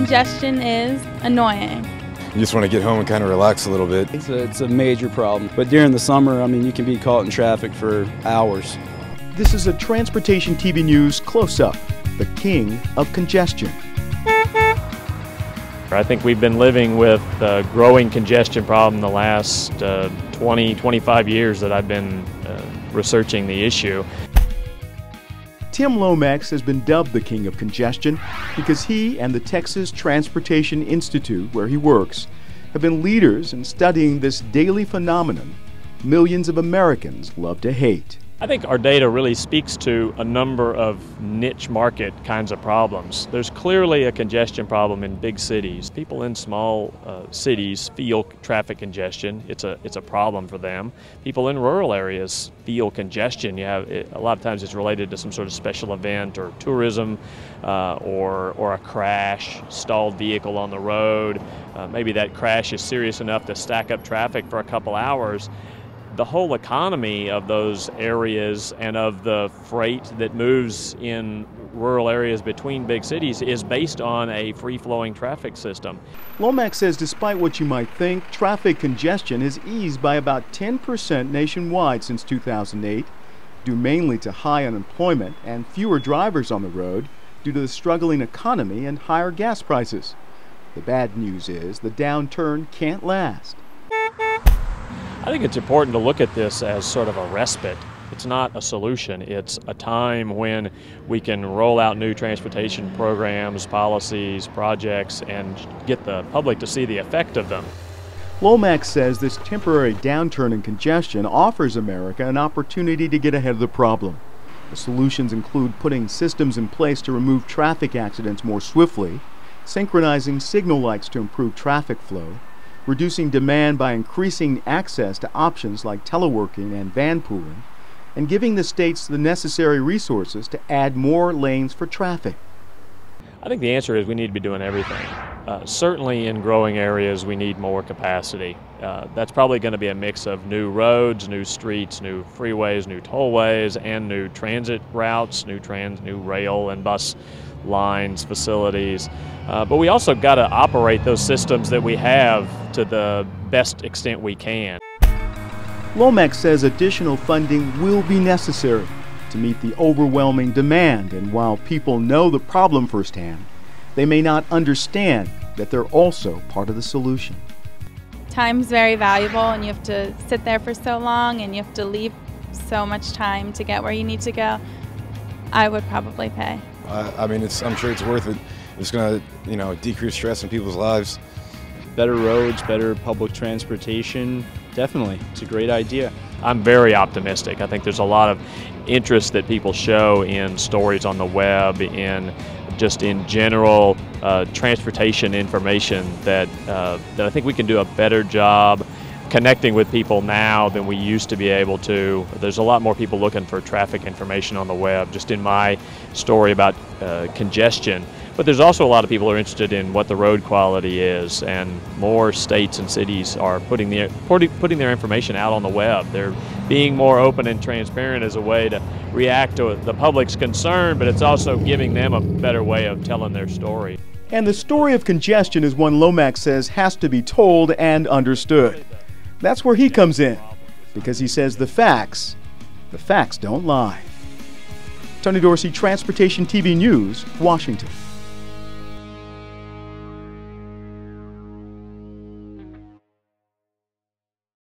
congestion is annoying. You just want to get home and kind of relax a little bit. It's a major problem. But during the summer, I mean, you can be caught in traffic for hours. This is a Transportation TV News Close-Up, the King of Congestion. I think we've been living with a growing congestion problem the last 20, 25 years that I've been researching the issue. Tim Lomax has been dubbed the King of Congestion because he and the Texas Transportation Institute, where he works, have been leaders in studying this daily phenomenon millions of Americans love to hate. I think our data really speaks to a number of niche market kinds of problems. There's clearly a congestion problem in big cities. People in small cities feel traffic congestion. It's a problem for them. People in rural areas feel congestion. A lot of times it's related to some sort of special event or tourism or a crash, stalled vehicle on the road. Maybe that crash is serious enough to stack up traffic for a couple hours. The whole economy of those areas and of the freight that moves in rural areas between big cities is based on a free-flowing traffic system. Lomax says despite what you might think, traffic congestion has eased by about 10% nationwide since 2008, due mainly to high unemployment and fewer drivers on the road due to the struggling economy and higher gas prices. The bad news is the downturn can't last. I think it's important to look at this as sort of a respite. It's not a solution. It's a time when we can roll out new transportation programs, policies, projects, and get the public to see the effect of them. Lomax says this temporary downturn in congestion offers America an opportunity to get ahead of the problem. The solutions include putting systems in place to remove traffic accidents more swiftly, synchronizing signal lights to improve traffic flow, reducing demand by increasing access to options like teleworking and van pooling, and giving the states the necessary resources to add more lanes for traffic. I think the answer is we need to be doing everything. Certainly in growing areas we need more capacity. That's probably going to be a mix of new roads, new streets, new freeways, new tollways, and new transit routes, new rail and bus lines, facilities. But we also got to operate those systems that we have to the best extent we can. Lomax says additional funding will be necessary to meet the overwhelming demand, and while people know the problem firsthand, they may not understand that they're also part of the solution. Time's very valuable, and you have to sit there for so long and you have to leave so much time to get where you need to go. I would probably pay. I mean, I'm sure it's worth it. It's going to, decrease stress in people's lives. Better roads, better public transportation, definitely. It's a great idea. I'm very optimistic. I think there's a lot of interest that people show in stories on the web, in general transportation information that I think we can do a better job connecting with people now than we used to be able to. There's a lot more people looking for traffic information on the web, just in my story about congestion. But there's also a lot of people who are interested in what the road quality is, and more states and cities are putting their information out on the web. They're being more open and transparent as a way to react to the public's concern, but it's also giving them a better way of telling their story. And the story of congestion is one Lomax says has to be told and understood. That's where he comes in, because he says the facts don't lie. Tony Dorsey, Transportation TV News, Washington.